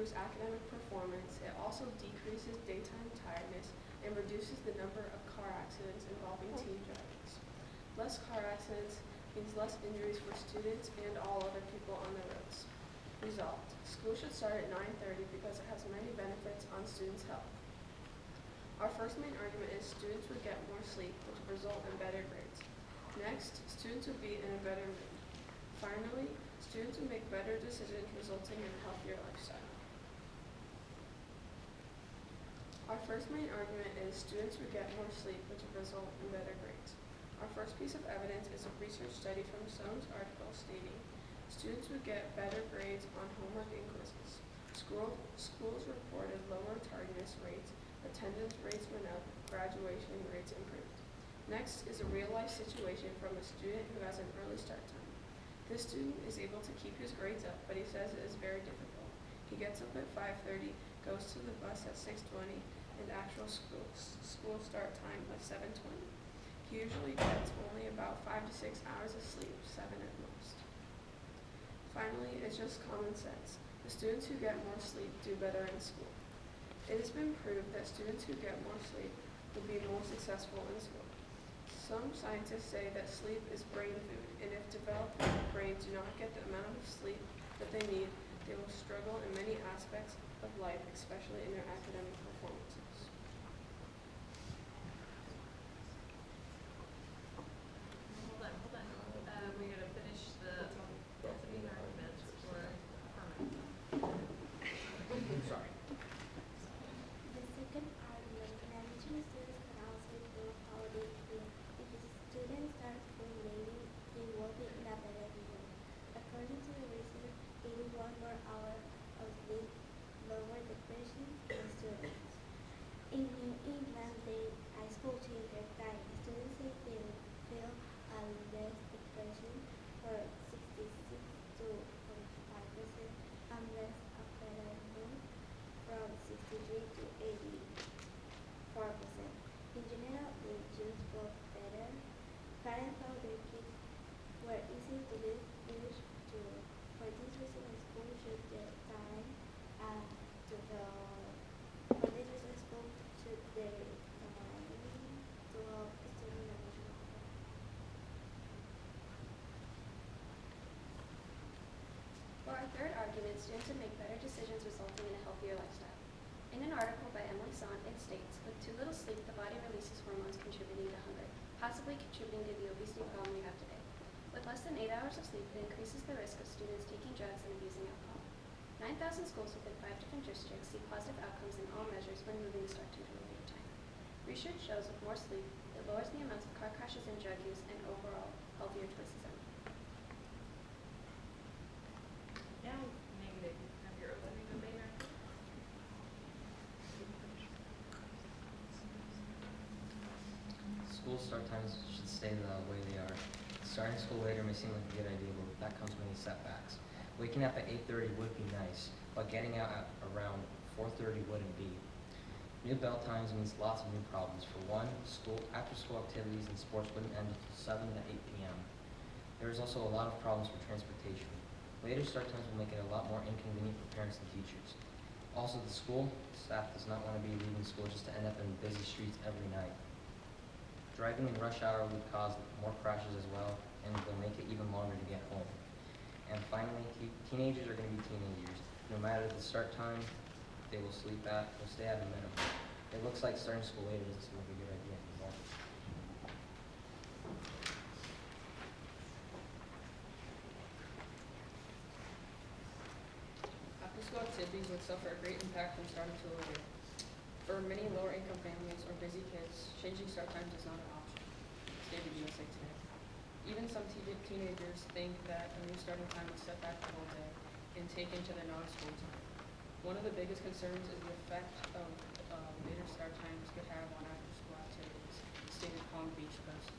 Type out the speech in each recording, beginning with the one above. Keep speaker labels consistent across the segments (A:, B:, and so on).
A: improves academic performance, it also decreases daytime tiredness and reduces the number of car accidents involving teen drivers. Less car accidents means less injuries for students and all other people on the roads. Resolved. School should start at 9:30 because it has many benefits on students' health. Our first main argument is students would get more sleep, which would result in better grades. Next, students would be in a better mood. Finally, students would make better decisions, resulting in a healthier lifestyle. Our first main argument is students would get more sleep, which would result in better grades. Our first piece of evidence is a research study from Soane's article stating students would get better grades on homework and quizzes. Schools reported lower tardiness rates, attendance rates went up, graduation rates improved. Next is a real-life situation from a student who has an early start time. This student is able to keep his grades up, but he says it is very difficult. He gets up at 5:30, goes to the bus at 6:20, and actual school start time of 7:20. He usually gets only about 5 to 6 hours of sleep, 7 at most. Finally, it's just common sense. The students who get more sleep do better in school. It has been proved that students who get more sleep will be more successful in school. Some scientists say that sleep is brain food, and if developing brains do not get the amount of sleep that they need, they will struggle in many aspects of life, especially in their academic performances.
B: Hold on. We gotta finish the opening arguments for affirmative.
C: Sorry.
D: The second argument, managing students can also improve how they feel. If students start school late, they will be in a better mood. According to the research, 81 more hours of sleep lower depression in students. In New England, the high school children time, students say they will feel a less depression for 66 to 45% and less a better mood from 63 to 84%. In general, they just felt better. Parents thought their kids were easy to reach to. For this reason, school should get time to the. For this reason, school should get time to help student management.
E: For our third argument, students would make better decisions resulting in a healthier lifestyle. In an article by Emily Sant, it states, with too little sleep, the body releases hormones contributing to hunger, possibly contributing to the obesity problem we have today. With less than 8 hours of sleep, it increases the risk of students taking drugs and abusing alcohol. 9,000 schools within 5 different districts see positive outcomes in all measures when moving the start to a later time. Research shows with more sleep, it lowers the amounts of car crashes and drug use and overall healthier choices are made.
B: Now, negative. Have your opening debate right?
C: School start times should stay the way they are. Starting school later may seem like a good idea, but that comes with many setbacks. Waking up at 8:30 would be nice, but getting out at around 4:30 wouldn't be. New bell times means lots of new problems. For one, after-school activities and sports wouldn't end until 7 to 8 p.m. There is also a lot of problems for transportation. Later start times will make it a lot more inconvenient for parents and teachers. Also, the school staff does not want to be leaving school just to end up in busy streets every night. Driving in rush hour would cause more crashes as well, and will make it even longer to get home. And finally, teenagers are going to be teenagers. No matter the start time, they will stay at a minimum. It looks like starting school later doesn't seem like a good idea anymore.
A: After-school activities would suffer a great impact from starting school later. For many lower-income families or busy kids, changing start times is not an option, stated USA Today. Even some teenagers think that a new starting time would set back the whole day and take into their non-school time. One of the biggest concerns is the effect of later start times could have on after-school activities, stated Palm Beach Post.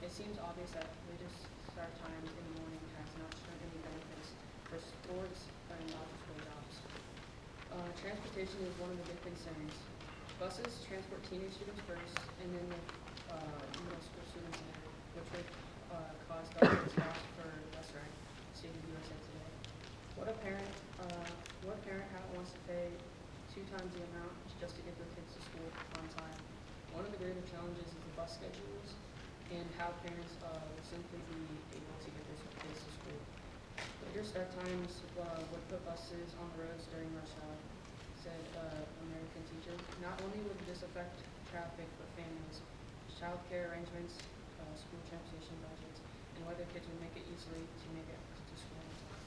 A: It seems obvious that later start times in the morning has not shown any benefits for sports and after-school jobs. Transportation is one of the big concerns. Buses transport teenage students first, and then the middle school students later, which would cause government costs for bus ride, stated USA Today. What parent
F: challenges is the bus schedules and how parents will simply be able to get their kids to school. Later start times would put buses on the roads during rush hour, said American teacher. Not only would this affect traffic, but families, childcare arrangements, school transportation budgets, and whether kids would make it easily to make it to school on time.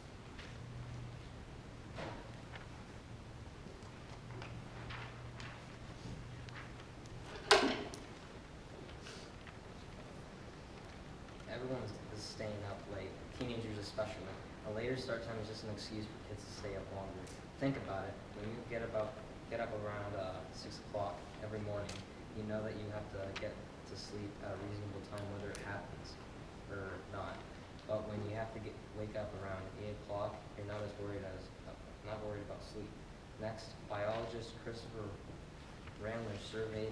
C: Everyone is staying up late, teenagers especially. A later start time is just an excuse for kids to stay up longer. Think about it. When you get up around 6 o'clock every morning, you know that you have to get to sleep at a reasonable time, whether it happens or not. But when you have to wake up around 8 o'clock, you're not worried about sleep. Next, biologist Christopher Randler surveyed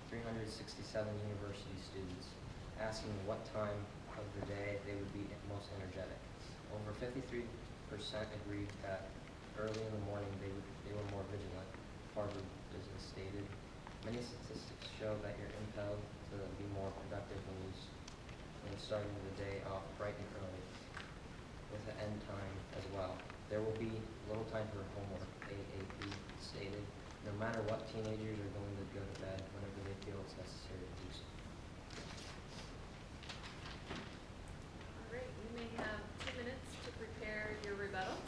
C: 367 university students, asking what time of the day they would be most energetic. Over 53% agreed that early in the morning they were more vigilant, Harvard Business stated. Many statistics show that you're impelled to be more productive when you're starting the day off bright and early, with an end time as well. There will be little time for homework, AAP stated. No matter what, teenagers are going to go to bed whenever they feel it's necessary to do so.
B: All right, you may have 2 minutes to prepare your rebuttals.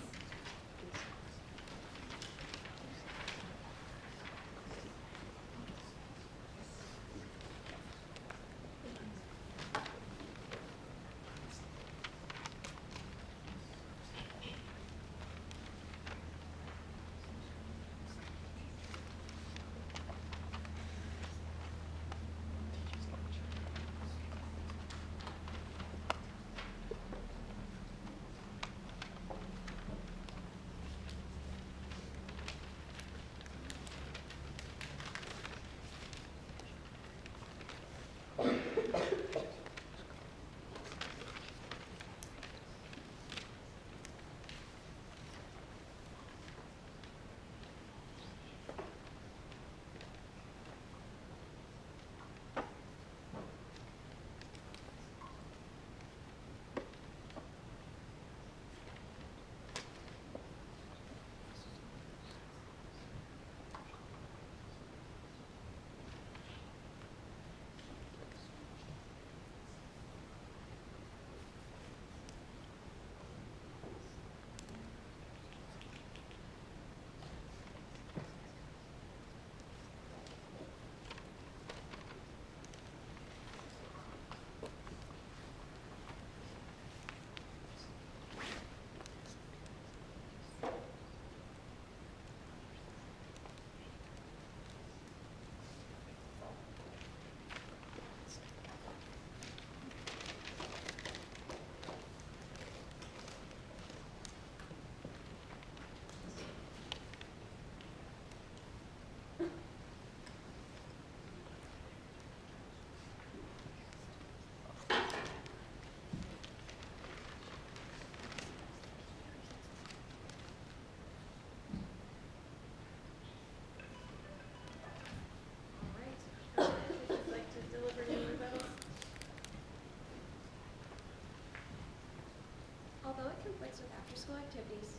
E: Although it conflicts with after-school activities,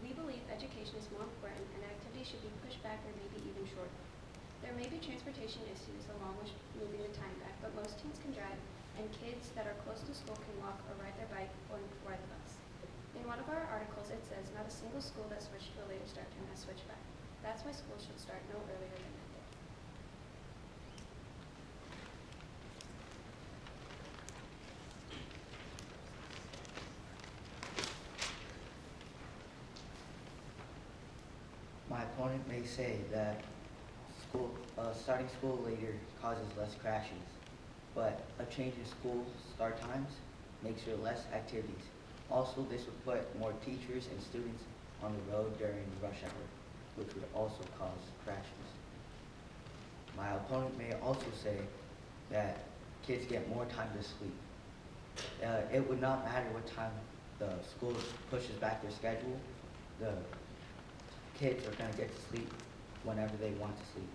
E: we believe education is more important and activities should be pushed back or maybe even shortened. There may be transportation issues along with moving the time back, but most teens can drive, and kids that are close to school can walk or ride their bike or ride the bus. In one of our articles, it says not a single school that switched to a later start time has switched back. That's why schools should start no earlier than that day.
G: My opponent may say that starting school later causes less crashes, but a change in school start times makes there less activities. Also, this would put more teachers and students on the road during rush hour, which would also cause crashes. My opponent may also say that kids get more time to sleep. It would not matter what time the school pushes back their schedule. The kids are going to get to sleep whenever they want to sleep.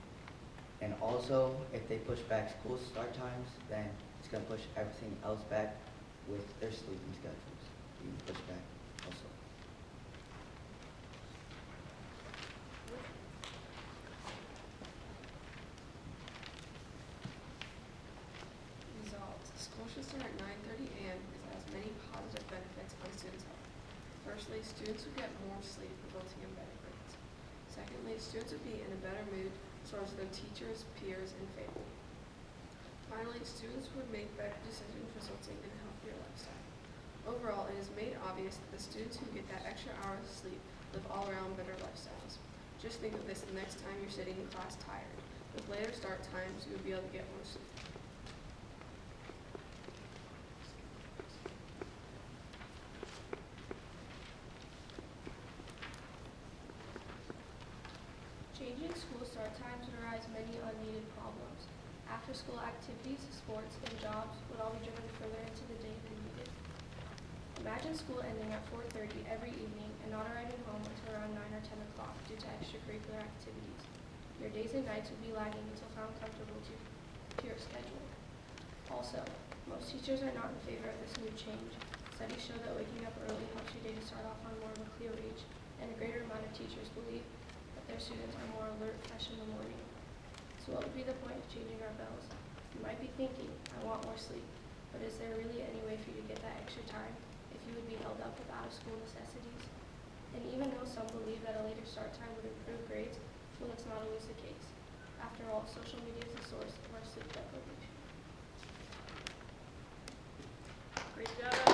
G: And also, if they push back school start times, then it's gonna push everything else back with their sleeping schedules being pushed back also.
A: Resolved, school should start at 9:30 a.m. because it has many positive benefits on students' health. Firstly, students would get more sleep, resulting in better grades. Secondly, students would be in a better mood, so as their teachers, peers, and family. Finally, students would make better decisions, resulting in a healthier lifestyle. Overall, it is made obvious that the students who get that extra hour of sleep live all around better lifestyles. Just think of this the next time you're sitting in class tired. With later start times, you would be able to get more sleep. Changing school start times would arise many unneeded problems. After-school activities, sports, and jobs would all be driven further into the day than needed. Imagine school ending at 4:30 every evening and not arriving home until around 9 or 10 o'clock due to extracurricular activities. Your days and nights would be lagging until found comfortable to your schedule. Also, most teachers are not in favor of this new change. Studies show that waking up early helps your day to start off on more of a clear page, and a greater amount of teachers believe that their students are more alert, fresh in the morning. So what would be the point of changing our bells? You might be thinking, I want more sleep, but is there really any way for you to get that extra time if you would be held up with out-of-school necessities? And even though some believe that a later start time would improve grades, well, that's not always the case. After all, social media is the source of our sleep deprivation.
B: Great job.